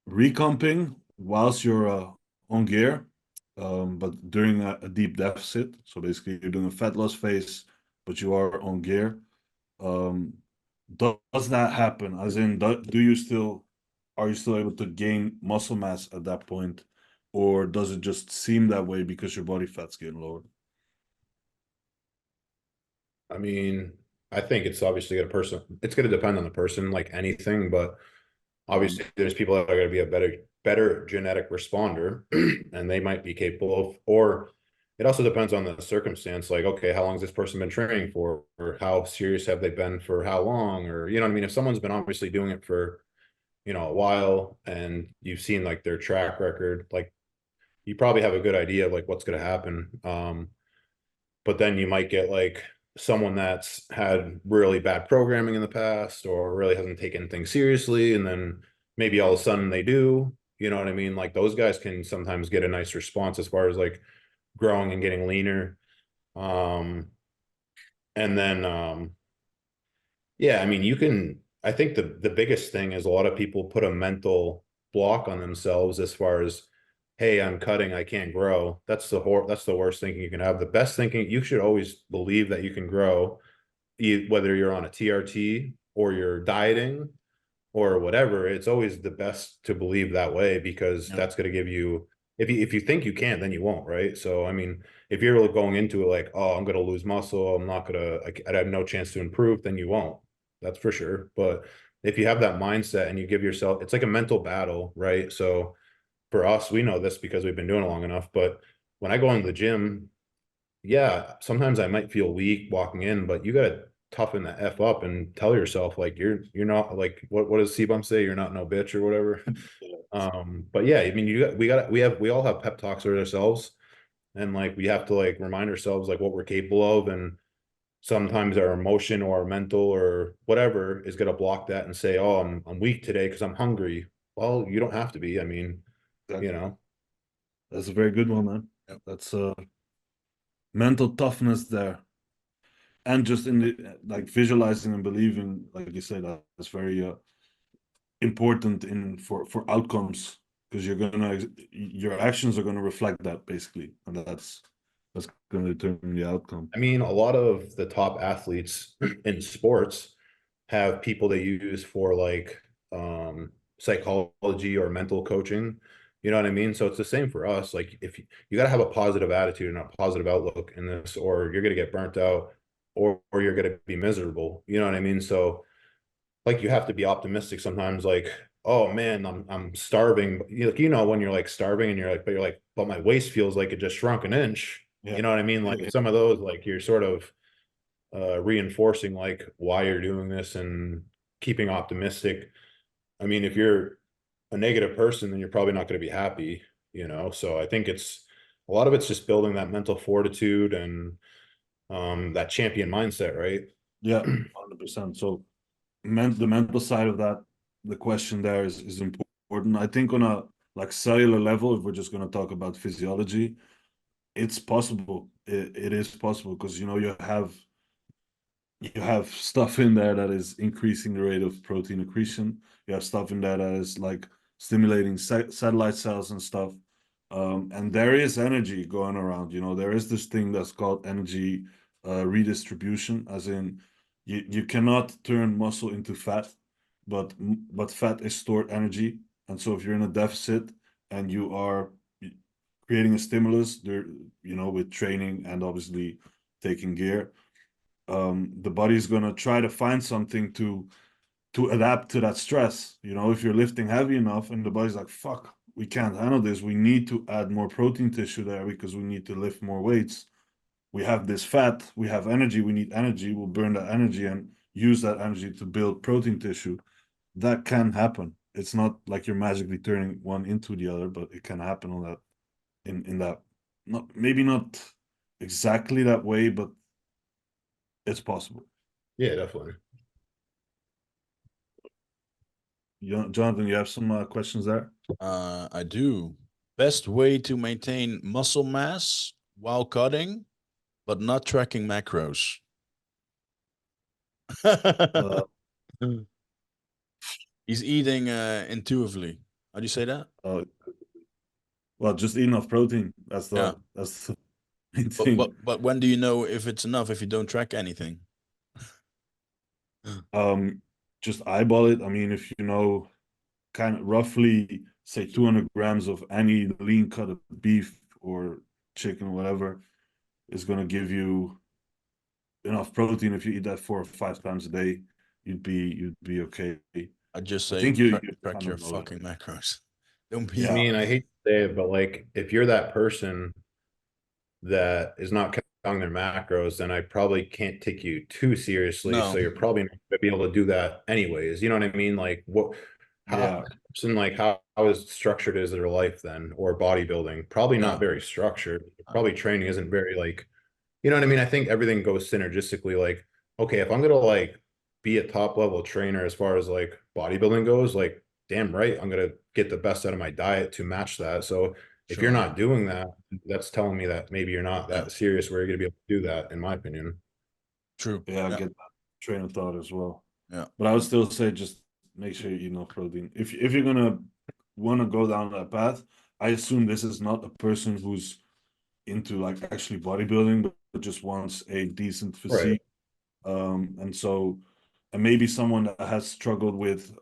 Recomping whilst you're on gear, but during a deep deficit. So basically, you're doing a fat loss phase, but you are on gear. Does that happen? As in, are you still able to gain muscle mass at that point, or does it just seem that way because your body fat's getting lower? I mean, I think it's obviously it's going to depend on the person, like anything, but obviously there's people that are going to be a better genetic responder and they might be capable of, or it also depends on the circumstance. Like, okay, how long has this person been training for, or how serious have they been for how long, or, you know what I mean? If someone's been obviously doing it for, you know, a while and you've seen like their track record, like you probably have a good idea of like what's going to happen. But then you might get like someone that's had really bad programming in the past or really hasn't taken things seriously, and then maybe all of a sudden they do, you know what I mean? Like those guys can sometimes get a nice response as far as like growing and getting leaner. And then yeah, I mean, I think the biggest thing is a lot of people put a mental block on themselves as far as, hey, I'm cutting, I can't grow. That's the worst thinking you can have. The best thinking, you should always believe that you can grow, whether you're on a TRT or you're dieting or whatever. It's always the best to believe that way, because that's going to give you, if you think you can't, then you won't, right? So I mean, if you're going into it like, oh, I'm going to lose muscle, I'm not going to, I have no chance to improve, then you won't. That's for sure. But if you have that mindset and you give yourself, it's like a mental battle, right? So for us, we know this because we've been doing it long enough. But when I go into the gym, yeah, sometimes I might feel weak walking in, but you got to toughen the F up and tell yourself like you're not, like, what does C-Bump say? You're not no bitch or whatever. But yeah, I mean, we all have pep talks with ourselves, and like we have to like remind ourselves like what we're capable of, and sometimes our emotion or our mental or whatever is going to block that and say, oh, I'm weak today because I'm hungry. Well, you don't have to be. I mean, Exactly. you know. That's a very good one, man. That's mental toughness there, and just in the like visualizing and believing, like you said, that's very important for outcomes, because your actions are gonna reflect that basically, and that's gonna determine the outcome. I mean, a lot of the top athletes in sports have people they use for like psychology or mental coaching. You know what I mean? So it's the same for us. Like if you got to have a positive attitude and a positive outlook in this, or you're going to get burnt out, or you're going to be miserable. You know what I mean? So like you have to be optimistic sometimes. Like, oh man, I'm starving. You know when you're like starving and you're like, but my waist feels like it just shrunk an inch. Yeah. You know what I mean? Like some of those, like you're sort of reinforcing like why you're doing this and keeping optimistic. I mean, if you're a negative person, then you're probably not going to be happy, you know? So I think a lot of it's just building that mental fortitude and that champion mindset, right? Yeah, 100%. So the mental side of that, the question there is important. I think on a like cellular level, if we're just going to talk about physiology, it's possible. It is possible, because you know you have stuff in there that is increasing the rate of protein accretion. You have stuff in there that is like stimulating satellite cells and stuff. And there is energy going around. You know, there is this thing that's called energy redistribution, as in you cannot turn muscle into fat, but fat is stored energy. And so if you're in a deficit and you are creating a stimulus there, you know, with training and obviously taking gear, the body's gonna try to find something to adapt to that stress. You know, if you're lifting heavy enough and the body's like, fuck, we can't handle this, we need to add more protein tissue there because we need to lift more weights. We have this fat, we have energy, we need energy, we'll burn that energy and use that energy to build protein tissue. That can happen. It's not like you're magically turning one into the other, but it can happen on that, in that, not maybe not exactly that way, but it's possible. Yeah, definitely. Jonathan, you have some questions there? I do. Best way to maintain muscle mass while cutting, but not tracking macros. He's eating intuitively. How do you say that? Well, just eat enough protein. That's the main thing. But when do you know if it's enough if you don't track anything? Just eyeball it. I mean, if you know, kind of roughly say 200 grams of any lean cut of beef or chicken or whatever is going to give you enough protein. If you eat that 4 or 5 times a day, you'd be okay. I just say, I think you track your fucking macros. Don't be. Yeah. I mean, I hate to say it, but like, if you're that person that is not counting their macros, then I probably can't take you too seriously. No. So you're probably not going to be able to do that anyways. You know what I mean? Like, how is structured is their life then, or bodybuilding? Probably not very structured. Probably training isn't very like, you know what I mean? I think everything goes synergistically. Like, okay, if I'm gonna like be a top level trainer as far as like bodybuilding goes, like damn right, I'm gonna get the best out of my diet to match that. So if you're not doing that, that's telling me that maybe you're not that serious where you're gonna be able to do that, in my opinion. True. Yeah, I get that train of thought as well. Yeah. But I would still say just make sure you eat enough protein. If you're gonna want to go down that path, I assume this is not a person who's into like actually bodybuilding, but just wants a decent physique. And maybe someone that has struggled with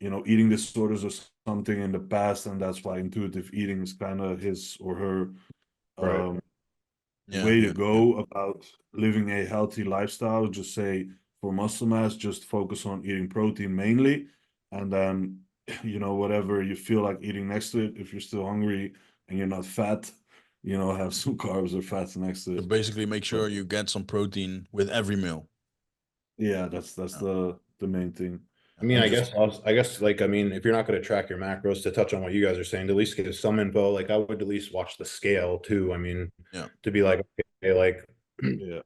eating disorders or something in the past, and that's why intuitive eating is kind of his or her way to go about living a healthy lifestyle. Just say for muscle mass, just focus on eating protein mainly, and then whatever you feel like eating next to it, if you're still hungry and you're not fat, have some carbs or fats next to it. So basically make sure you get some protein with every meal. Yeah, that's the main thing. I mean, I guess like, I mean, if you're not going to track your macros, to touch on what you guys are saying, to at least give some info, like I would at least watch the scale too. I mean, to be like, okay, like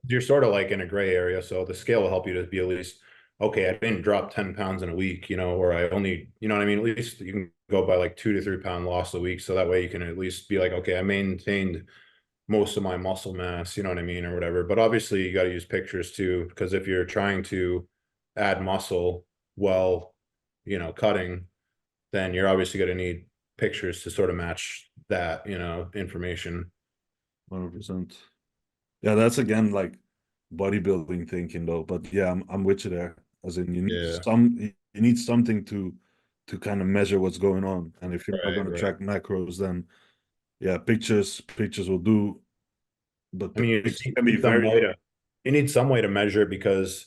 you're sort of like in a gray area. So the scale will help you to be at least, okay, I didn't drop 10 pounds in a week, or I only, you know what I mean? At least you can go by like 2 to 3 pound loss a week. So that way you can at least be like, okay, I maintained most of my muscle mass, you know what I mean? Or whatever. But obviously you got to use pictures too, because if you're trying to add muscle while, cutting, then you're obviously going to need pictures to sort of match that, information. 100%. Yeah, that's again like bodybuilding thinking though. But yeah, I'm with you there. As in, you need something to kind of measure what's going on. And if you're not going to track macros, then yeah, pictures will do. But I mean, you need some way to measure it, because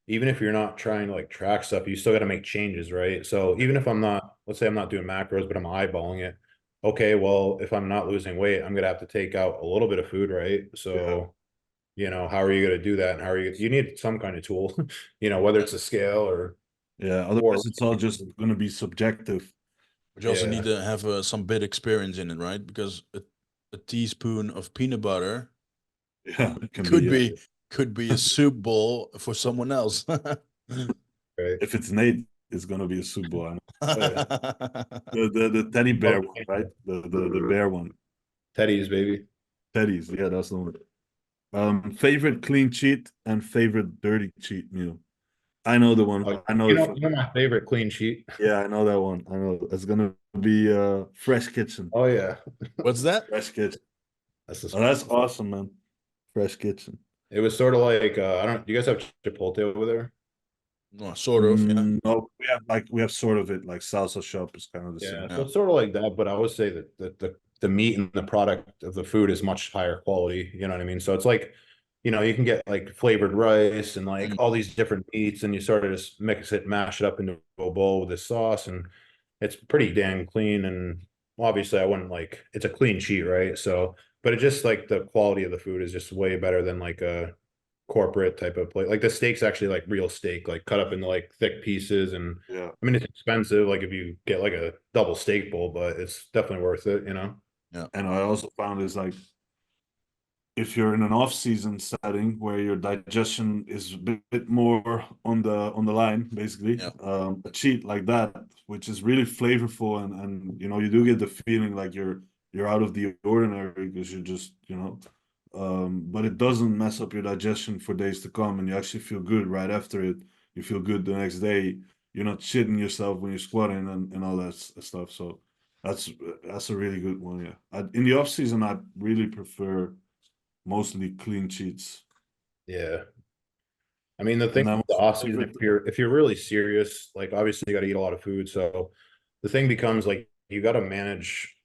even if you're not trying to like track stuff, you still got to make changes, right? So even if let's say I'm not doing macros, but I'm eyeballing it. Okay, well, if I'm not losing weight, I'm gonna have to take out a little bit of food, right? So, how are you gonna do that? And you need some kind of tool, whether it's a scale or otherwise it's all just gonna be subjective. But you also need to have some bit experience in it, right? Because a teaspoon of peanut butter could be a soup bowl for someone else. If it's Nate, it's gonna be a soup bowl. The teddy bear one, right? The bear one. Teddy's, baby. Teddy's, yeah, that's the one. Favorite clean cheat and favorite dirty cheat meal. I know the one. I know. You know my favorite clean cheat. Yeah, I know that one. I know it's gonna be Fresh Kitchen. Oh yeah. What's that? Fresh Kitchen. That's awesome, man. Fresh Kitchen. It was sort of like do you guys have Chipotle over there? No, sort of. Yeah. No, we have sort of it like salsa shop is kind of the same. So it's sort of like that, but I would say that the meat and the product of the food is much higher quality. You know what I mean? So it's like, you can get like flavored rice and like all these different meats, and you sort of just mash it up into a bowl with this sauce, and it's pretty damn clean. And obviously I wouldn't like, it's a clean cheat, right? So, but it just like the quality of the food is just way better than like a corporate type of plate. Like the steak's actually like real steak, like cut up into like thick pieces. And I mean, it's expensive, like if you get like a double steak bowl, but it's definitely worth it, Yeah. And I also found is like, if you're in an off-season setting where your digestion is a bit more on the line, basically, a cheat like that, which is really flavorful, and you do get the feeling like you're out of the ordinary, because you're just but it doesn't mess up your digestion for days to come, and you actually feel good right after it. You feel good the next day. You're not shitting yourself when you're squatting and all that stuff. So that's a really good one. Yeah, in the off season, I really prefer mostly clean cheats. Yeah. I mean, the And thing then with the off season, if you're really serious, like obviously you got to eat a lot of food. So the thing becomes like you got to manage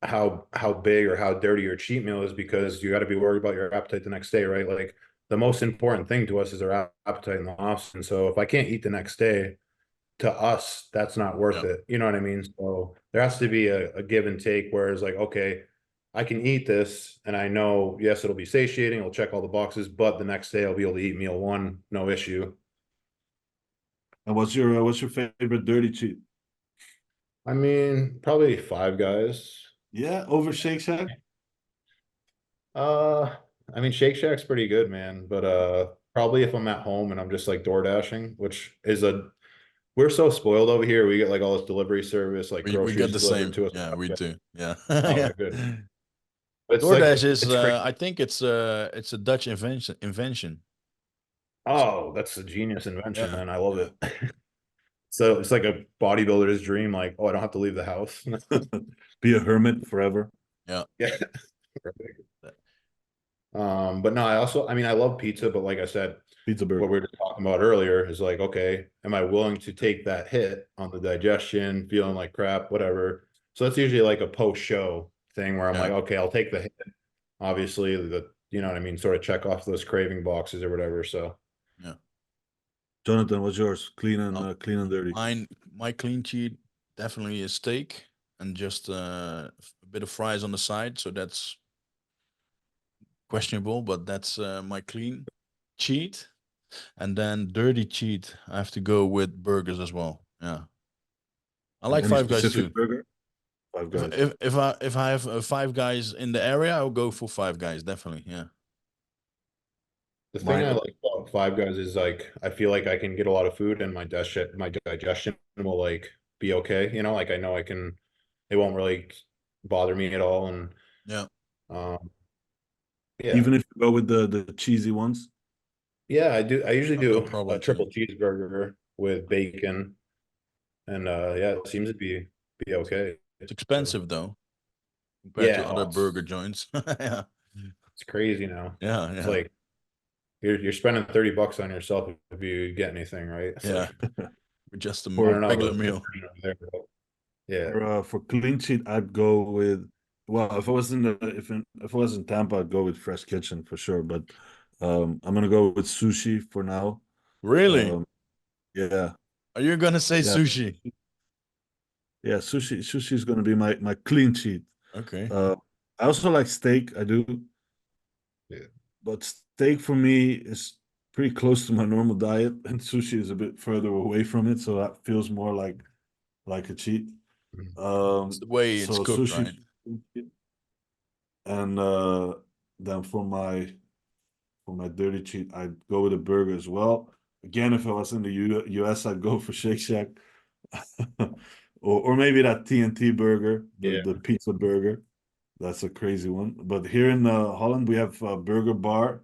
how big or how dirty your cheat meal is, because you got to be worried about your appetite the next day, right? Like the most important thing to us is our appetite in the off season. So if I can't eat the next day, to us, that's not worth Yeah. it. You know what I mean? So there has to be a give and take, whereas like, okay, I can eat this and I know, yes, it'll be satiating, it'll check all the boxes, but the next day I'll be able to eat meal one, no issue. And what's your favorite dirty cheat? I mean, probably Five Guys. Yeah, over Shake Shack. Uh, I mean, Shake Shack's pretty good, man. But probably if I'm at home and I'm just like door dashing, which is we're so spoiled over here. We get like all this delivery service, like We get groceries the delivered same. to us. Yeah, we do. Yeah. Oh, Yeah. good. But it's like DoorDash is it's crazy. I think it's a Dutch invention. Oh, that's a genius invention, Yeah. man. I love Yeah. it. So it's like a bodybuilder's dream, like, oh, I don't have to leave the house. Be a hermit forever. Yeah. Yeah. But no, I mean, I love pizza, but like I said, Pizza what burger. we were talking about earlier is like, okay, am I willing to take that hit on the digestion, feeling like crap, whatever? So that's usually like a post-show thing where I'm like, Yeah. okay, I'll take the hit. Obviously, you know what I mean, sort of check off those craving boxes or whatever. So Yeah. Jonathan, what's yours? Clean and dirty. My clean cheat definitely is steak and just a bit of fries on the side. So that's questionable, but that's my clean cheat. And then dirty cheat, I have to go with burgers as well. Yeah. I like Any Five Guys specific too. burger? Five Guys. If I have Five Guys in the area, I'll go for Five Guys, definitely. Yeah. the thing I like about Five Guys is like I feel like I can get a lot of food and my digestion will like be okay. You know, like I know it won't really bother me at all. And Yeah. um yeah. Even if you go with the cheesy ones. Yeah, I do. I usually No do a problem too. triple cheeseburger with bacon, and yeah, it seems to be okay. It's expensive though, compared to Yeah, other burger joints. Yeah. it's crazy now. Yeah. It's Yeah. like you're spending $30 on yourself if you get anything, right? It's Yeah. like, Just a I don't know, regular meal. yeah. For clean cheat, I'd go with, well, if I was if I was in Tampa, I'd go with Fresh Kitchen for sure. But I'm gonna go with sushi for now. Really? Yeah, Are you gonna say yeah, sushi? yeah. Sushi is gonna be my clean cheat. Okay. I also like steak. I do. Yeah. But steak for me is pretty close to my normal diet, and sushi is a bit further away from it, so that feels more like a cheat. It's the way it's So cooked, sushi, right? and then for my dirty cheat, I'd go with a burger as well. Again, if I was in the US, I'd go for Shake Shack, or maybe that TNT burger, Yeah. the pizza burger. That's a crazy one. But here in Holland, we have a burger bar.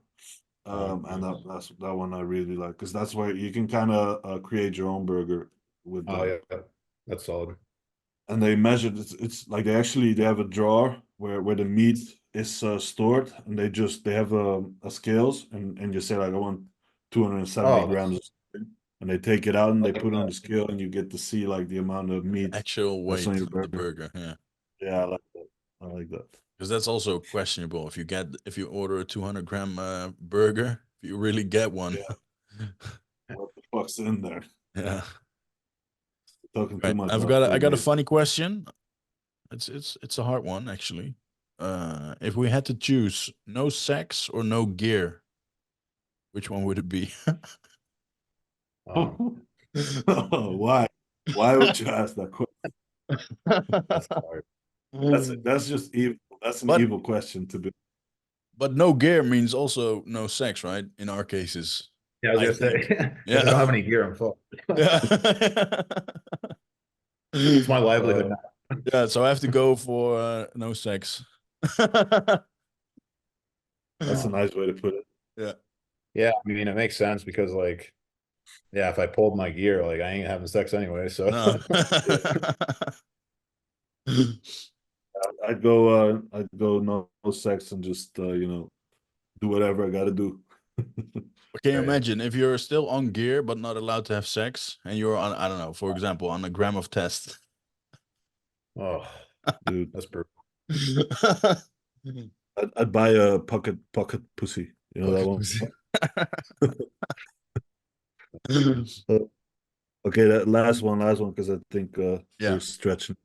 And that one I really like, because that's where you can kind of create your own burger with Oh them. yeah, that's solid. And they measured it's like they have a drawer where the meat is stored, and they have a scales, and you say like I want 270 Oh, grams or something, and they take it out and I they like put it on the that. scale, and you get to see like the amount of meat Actual that's on weight your of the burger. burger. Yeah. Yeah, I like that. I like that. Because that's also questionable. If you order a 200-gram burger, if you really get one. Yeah. What the fuck's in there? Yeah. Talking too Right. much I about got food, a mate. funny question. It's a hard one actually. If we had to choose no sex or no gear, which one would it be? Why? Why would you ask that question? That's hard. That's just evil. That's an But evil question to be. but no gear means also no sex, right? In our cases, Yeah, I was I gonna think. say if I don't Yeah. have any gear, I'm fucked. Yeah. It's my livelihood Uh, now. Yeah, so I have to go for no sex. That's a nice way to put it. Yeah. Yeah, I mean, it makes sense because, like, yeah, if I pulled my gear, like, I ain't having sex anyway. So No. I'd go no sex and just you know, do whatever I gotta do. Can you imagine if you're still on gear but not allowed to have sex, and you're on, I don't know, for example, on a gram of test? oh, Dude, that's brutal. I'd buy a pocket pussy. You know that one? Okay, that last one, because I think Yeah. we're stretching.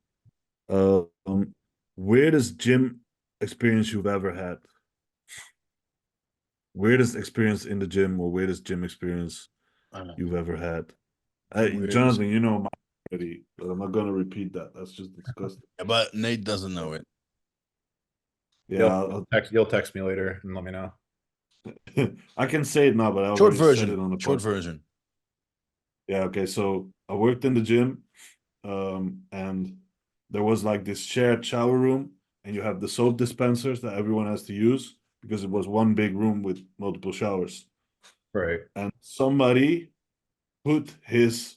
Weirdest gym experience you've ever had? Weirdest experience in the gym, or weirdest gym experience you've ever had? Jonathan, you know mine already, but I'm not gonna repeat that. That's just disgusting. Yeah, but Nate doesn't know it. Yeah, You'll text me later and let me know. I can say it now, but I Short already said it version. on the Short podcast. version. Yeah, okay. So I worked in the gym, and there was like this shared shower room, and you have the soap dispensers that everyone has to use because it was one big room with multiple showers. Right. And somebody put his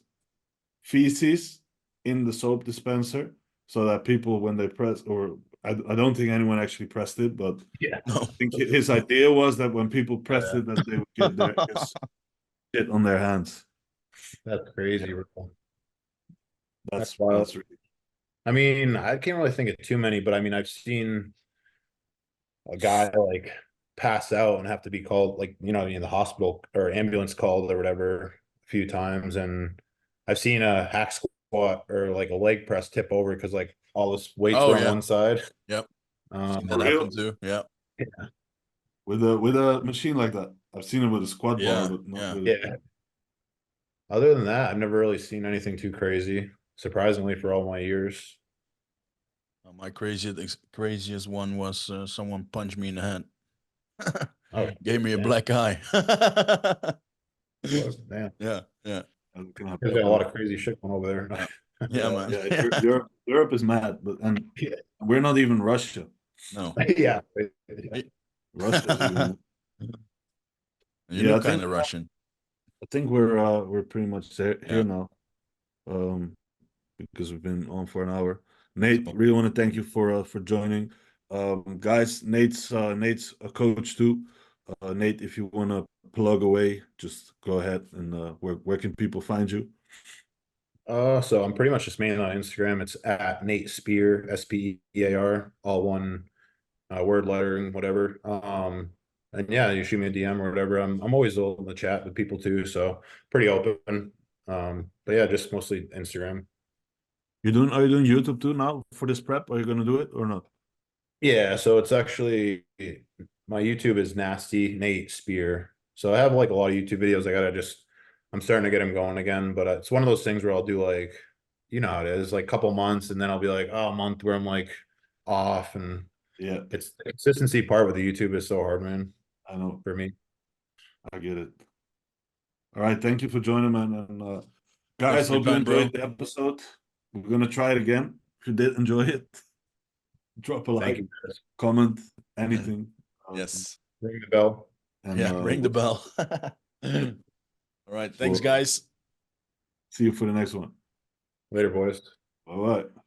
feces in the soap dispenser so that people, when they press, or I don't think anyone actually pressed it, but Yeah. No. I think his idea was that when people pressed it, that they would get their shit on their hands. That's crazy, bro. That's wild. really. I mean, I can't really think of too many, but I mean, I've seen a guy like pass out and have to be called, like, you know, in the hospital or ambulance called or whatever a few times. And I've seen a hack squat or like a leg press tip over because like all this weights were on one side. Yep. Seen For that real? happen too. Yeah. With a machine like that. I've seen it with a squat bar, but not with Yeah. Other than that, I've never really seen anything too crazy, surprisingly, for all my years. My craziest one was someone punched me in the head. Oh, Gave me a damn. black eye. Damn. Yeah, yeah. There's got a lot of crazy shit going over there. Yeah, man. Yeah, Europe is mad, but we're not even Russia. No. Yeah. Russia is even. You look kind of Russian. I think we're pretty much here now. Because we've been on for an hour. Nate, really want to thank you for joining. Guys, Nate's a coach too. Nate, if you want to plug away, just go ahead. And where can people find you? So I'm pretty much just mainly on Instagram. It's at Nate Spear, SPEAR, all one word lettering, whatever. And yeah, you shoot me a DM or whatever. I'm always open to chat with people too, so pretty open. But yeah, just mostly Instagram. Are you doing YouTube too now for this prep? Are you gonna do it or not? Yeah, so it's actually, my YouTube is Nasty Nate Spear. So I have like a lot of YouTube videos. I'm starting to get them going again, but it's one of those things where I'll do like, you know how it is, like a couple months, and then I'll be like, oh, a month where I'm like off, and yeah, it's the consistency part with the YouTube is so hard, man. I know. For me. I get it. All right, thank you for joining, man. And guys, hope you enjoyed the episode. We're gonna try it again. If you did enjoy it, drop a like, comment, anything. Yes. Ring the bell. And ring the bell. All right. Thanks, guys. See you for the next one. Later, boys. Bye-bye.